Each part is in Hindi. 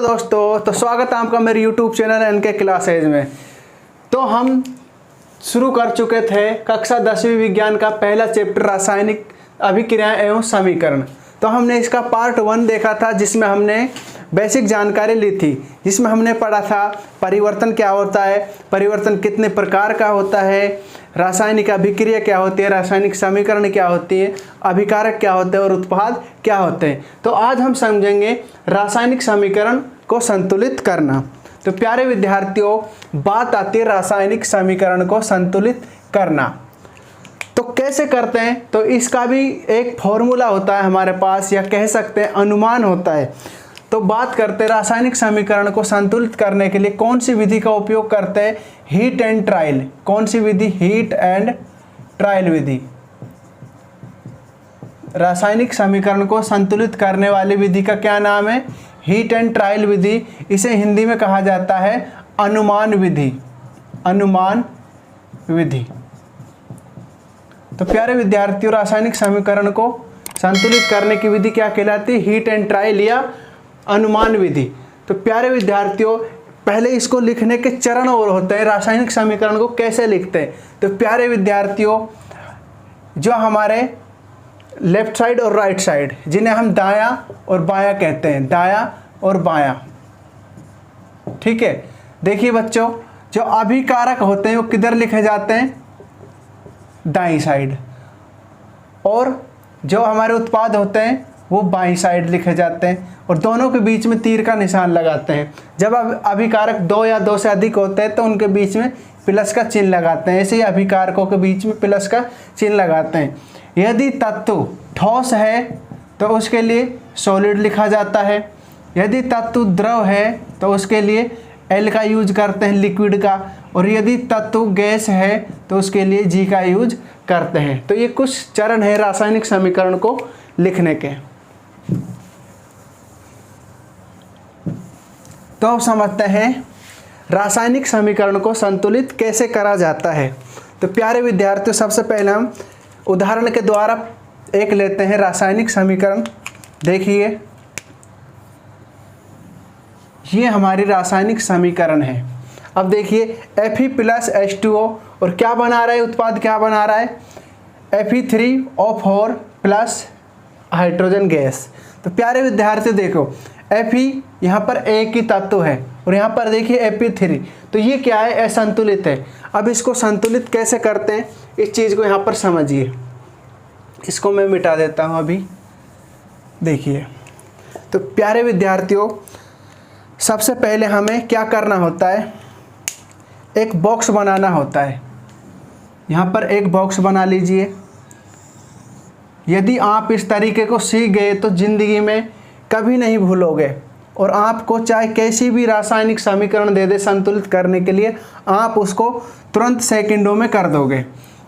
दोस्तों, तो स्वागत है आपका मेरे YouTube चैनल एनके क्लासेज में। तो हम शुरू कर चुके थे कक्षा 10वीं विज्ञान का पहला चैप्टर रासायनिक अभिक्रियाएं एवं समीकरण। तो हमने इसका पार्ट 1 देखा था, जिसमें हमने बेसिक जानकारी ली थी, जिसमें हमने पढ़ा था परिवर्तन क्या होता है, परिवर्तन कितने प्रकार का होता है, रासायनिक अभिक्रिया क्या होती है, रासायनिक समीकरण क्या होती है, अभिकारक क्या होते हैं और उत्पाद क्या होते हैं। तो आज हम समझेंगे रासायनिक समीकरण को संतुलित करना। तो प्यारे विद्यार्थियों, बात आती है रासायनिक समीकरण को संतुलित करना। तो कैसे करते हैं? तो इसका भी एक फॉर्मूला होता है हमारे पास, या कह सकते हैं अनुमान होता है। तो बात करते हैं रासायनिक समीकरण को संतुलित करने के लिए कौन सी विधि का उपयोग करते हैं? Heat and trial. कौन सी विधि? हीट एंड ट्रायल विधि। रासायनिक समीकरण को संतुलित करने वाली विधि का क्या नाम है? हीट एंड ट्रायल विधि। इसे हिंदी में कहा जाता है अनुमान विधि। अनुमान विधि। तो प्यारे विद्यार्थियों, रासायनिक समीकरण को संतुलित करने की विधि क्या कहलाती है? हीट एंड ट्रायल या अनुमान विधि। तो प्यारे विद्यार्थियों, पहले इसको लिखने के चरण और होते हैं। रासायनिक समीकरण को कैसे लिखते हैं? तो प्यारे विद्यार्थियों, जो हमारे लेफ्ट साइड और राइट साइड, जिन्हें हम दायां और बायां कहते हैं, दायां और बायां, ठीक है। देखिए बच्चों, जो अभिकारक होते हैं वो किधर लिखे जाते हैं? दाईं साइड। और जो हमारे उत्पाद होते हैं वो बाईं साइड लिखे जाते हैं, और दोनों के बीच में तीर का निशान लगाते हैं। जब अभिकारक 2 या 2 से अधिक होते हैं तो उनके बीच में प्लस का चिन्ह लगाते हैं। ऐसे ही अभिकारकों के बीच में प्लस का चिन्ह लगाते हैं। यदि तत्व ठोस है तो उसके लिए सॉलिड लिखा जाता है। यदि तत्व द्रव है तो उसके लिए एल का यूज करते हैं, लिक्विड का। और यदि तत्व गैस है तो उसके लिए जी का यूज करते हैं। तो ये कुछ चरण है रासायनिक समीकरण को लिखने के। तो अब समझते हैं रासायनिक समीकरण को संतुलित कैसे करा जाता है। तो प्यारे विद्यार्थियों, सबसे पहले हम उदाहरण के द्वारा एक लेते हैं रासायनिक समीकरण। देखिए, ये हमारी रासायनिक समीकरण है। अब देखिए Fe+H2O, और क्या बना रहा है? उत्पाद क्या बना रहा है? Fe3O4 plus hydrogen gas. तो प्यारे विद्यार्थी देखो, Fe यहाँ पर एक ही तत्व है, और यहाँ पर देखिए Fe3। तो ये क्या है? असंतुलित है। अब इसको संतुलित कैसे करते हैं, इस चीज़ को यहाँ पर समझिए। इसको मैं मिटा देता हूँ अभी। देखिए, तो प्यारे विद्यार्थियों, सबसे पहले हमें क्या करना होता है? एक बॉक्स बनाना होता है। यहाँ पर एक बॉक्स बना लीजिए। यदि आप इस तरीके को सीख गए तो ज़िंदगी में कभी नहीं भूलोगे, और आपको चाहे कैसी भी रासायनिक समीकरण दे दे संतुलित करने के लिए, आप उसको तुरंत सेकंडों में कर दोगे।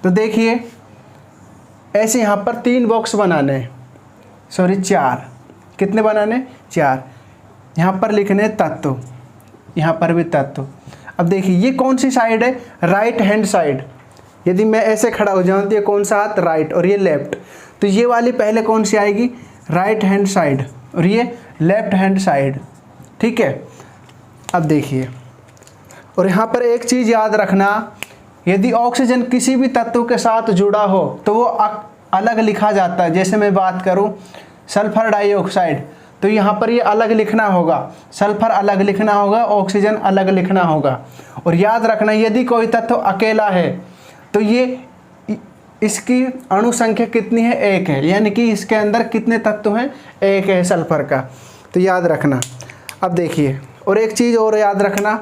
तो देखिए, ऐसे यहाँ पर 3 बॉक्स बनाने हैं, सॉरी 4। कितने बनाने? 4। यहाँ पर लिखने तत्व, यहाँ पर भी तत्व। अब देखिए, ये कौन सी साइड है? Right hand side. यदि मैं ऐसे खड़ा हो जाऊँ तो ये कौन सा हाथ? राइट, और ये लेफ्ट। तो ये वाली पहले कौन सी आएगी? राइट हैंड साइड, और ये लेफ्ट हैंड साइड, ठीक है। अब देखिए, और यहाँ पर एक चीज़ याद रखना, यदि ऑक्सीजन किसी भी तत्व के साथ जुड़ा हो तो वो अलग लिखा जाता है। जैसे मैं बात करूँ सल्फर डाइऑक्साइड, तो यहाँ पर ये अलग लिखना होगा, सल्फर अलग लिखना होगा, ऑक्सीजन अलग लिखना होगा। और याद रखना, यदि कोई तत्व अकेला है तो ये इसकी अणु संख्या कितनी है? 1 है, यानी कि इसके अंदर कितने तत्व हैं? 1 है सल्फर का। तो याद रखना। अब देखिए, और एक चीज़ और याद रखना,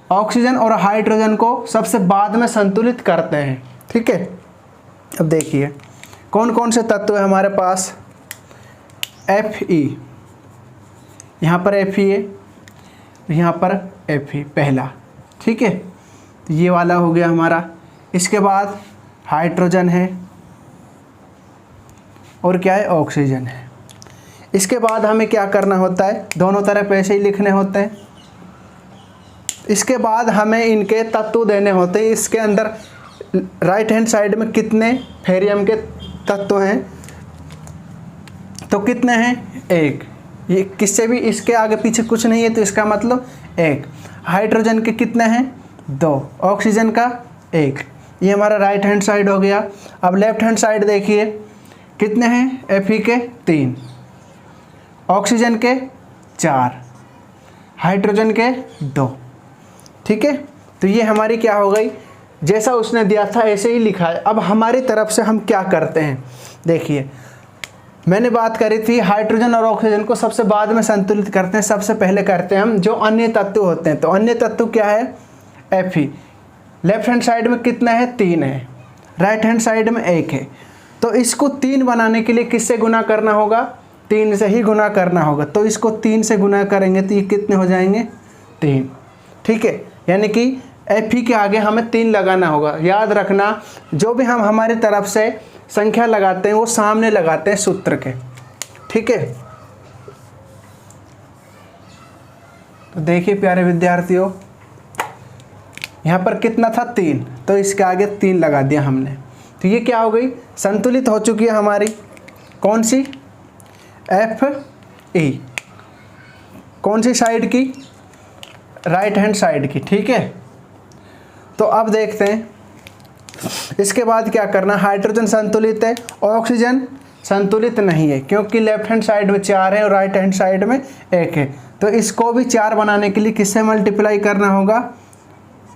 ऑक्सीजन और हाइड्रोजन को सबसे बाद में संतुलित करते हैं, ठीक है। अब देखिए, कौन कौन से तत्व है हमारे पास? Fe, यहाँ पर Fe है, यहाँ पर Fe पहला, ठीक है। तो ये वाला हो गया हमारा। इसके बाद हाइड्रोजन है, और क्या है? ऑक्सीजन है। इसके बाद हमें क्या करना होता है? दोनों तरफ ऐसे ही लिखने होते हैं। इसके बाद हमें इनके तत्व देने होते हैं। इसके अंदर राइट हैंड साइड में कितने फेरियम के तत्व हैं? तो कितने हैं? 1। ये किससे भी इसके आगे पीछे कुछ नहीं है तो इसका मतलब 1। हाइड्रोजन के कितने हैं 2, ऑक्सीजन का 1। ये हमारा राइट हैंड साइड हो गया। अब लेफ्ट हैंड साइड देखिए कितने हैं Fe के 3, ऑक्सीजन के 4, हाइड्रोजन के 2। ठीक है, तो ये हमारी क्या हो गई, जैसा उसने दिया था ऐसे ही लिखा है। अब हमारी तरफ से हम क्या करते हैं, देखिए मैंने बात करी थी हाइड्रोजन और ऑक्सीजन को सबसे बाद में संतुलित करते हैं, सबसे पहले करते हैं हम जो अन्य तत्व होते हैं। तो अन्य तत्व क्या है Fe। लेफ्ट हैंड साइड में कितना है 3 है, राइट हैंड साइड में 1 है। तो इसको 3 बनाने के लिए किससे गुना करना होगा, 3 से ही गुना करना होगा। तो इसको 3 से गुना करेंगे तो ये कितने हो जाएंगे 3। ठीक है, यानी कि Fe के आगे हमें 3 लगाना होगा। याद रखना जो भी हम हमारी तरफ से संख्या लगाते हैं वो सामने लगाते हैं सूत्र के। ठीक है, तो देखिए प्यारे विद्यार्थियों यहाँ पर कितना था 3, तो इसके आगे 3 लगा दिया हमने। तो ये क्या हो गई, संतुलित हो चुकी है हमारी कौन सी Fe, कौन सी साइड की, राइट हैंड साइड की। ठीक है, तो अब देखते हैं इसके बाद क्या करना। हाइड्रोजन संतुलित है, ऑक्सीजन संतुलित नहीं है क्योंकि लेफ्ट हैंड साइड में 4 है और राइट हैंड साइड में 1 है। तो इसको भी 4 बनाने के लिए किससे मल्टीप्लाई करना होगा,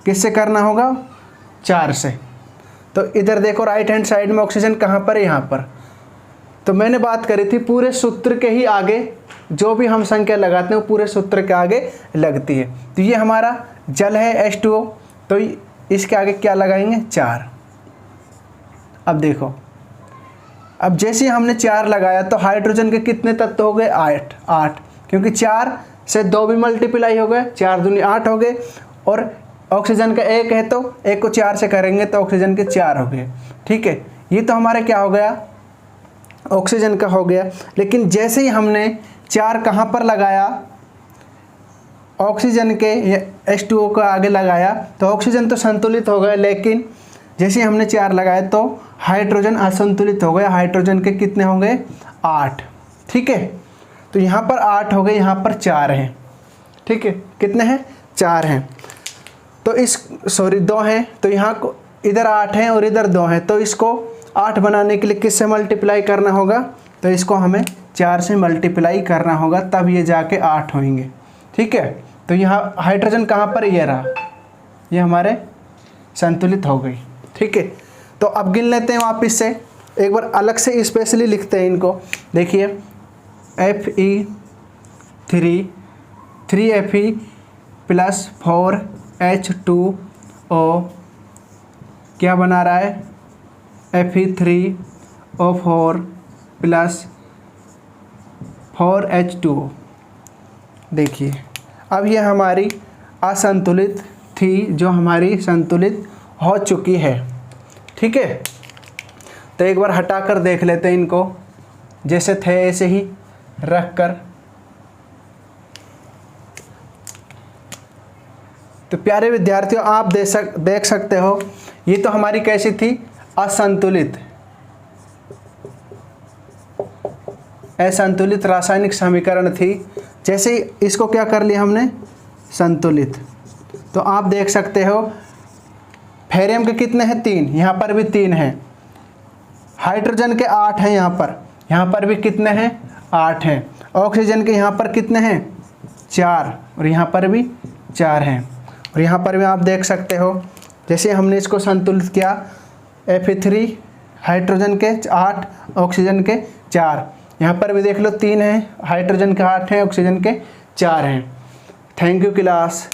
किससे करना होगा 4 से। तो इधर देखो राइट हैंड साइड में ऑक्सीजन कहाँ पर है, यहाँ पर। तो मैंने बात करी थी पूरे सूत्र के ही आगे जो भी हम संख्या लगाते हैं वो पूरे सूत्र के आगे लगती है। तो ये हमारा जल है H2O, तो इसके आगे क्या लगाएंगे 4। अब देखो, अब जैसे ही हमने 4 लगाया तो हाइड्रोजन के कितने तत्व हो गए 8, क्योंकि 4 से 2 भी मल्टीप्लाई हो गए, 4 दूनी 8 हो गए। और ऑक्सीजन का 1 है तो 1 को 4 से करेंगे तो ऑक्सीजन के 4 हो गए। ठीक है, ये तो हमारा क्या हो गया ऑक्सीजन का हो गया। लेकिन जैसे ही हमने 4 कहाँ पर लगाया, ऑक्सीजन के H2O को आगे लगाया तो ऑक्सीजन तो संतुलित हो गया, लेकिन जैसे ही हमने 4 लगाया तो हाइड्रोजन असंतुलित हो गया। हाइड्रोजन के कितने हो गए 8। ठीक है, तो यहाँ पर 8 हो गए, यहाँ पर 4 हैं। ठीक है, कितने हैं 4 हैं। तो इस 2 हैं, तो यहाँ को इधर 8 हैं और इधर 2 हैं। तो इसको 8 बनाने के लिए किससे मल्टीप्लाई करना होगा, तो इसको हमें 4 से मल्टीप्लाई करना होगा, तब ये जाके 8 होंगे। ठीक है, तो यहाँ हाइड्रोजन कहाँ पर, ये रहा, ये हमारे संतुलित हो गई। ठीक है, तो अब गिन लेते हैं वापस से, एक बार अलग से स्पेशली लिखते हैं इनको। देखिए Fe 3Fe प्लस 4H2O क्या बना रहा है Fe3O4 प्लस 4H2O। देखिए अब ये हमारी असंतुलित थी जो हमारी संतुलित हो चुकी है। ठीक है, तो एक बार हटाकर देख लेते हैं इनको, जैसे थे ऐसे ही रख कर। तो प्यारे विद्यार्थियों आप देख सकते हो ये तो हमारी कैसी थी असंतुलित असंतुलित रासायनिक समीकरण थी। जैसे ही इसको क्या कर लिया हमने संतुलित। तो आप देख सकते हो फेरियम के कितने हैं 3, यहाँ पर भी 3 हैं। हाइड्रोजन के 8 हैं, यहाँ पर भी कितने हैं 8 हैं। ऑक्सीजन के यहाँ पर कितने हैं 4 और यहाँ पर भी 4 हैं। और यहाँ पर भी आप देख सकते हो जैसे हमने इसको संतुलित किया Fe3 हाइड्रोजन के 8 ऑक्सीजन के 4, यहाँ पर भी देख लो 3 हैं, हाइड्रोजन के 8 हैं, ऑक्सीजन के 4 हैं। Thank you class.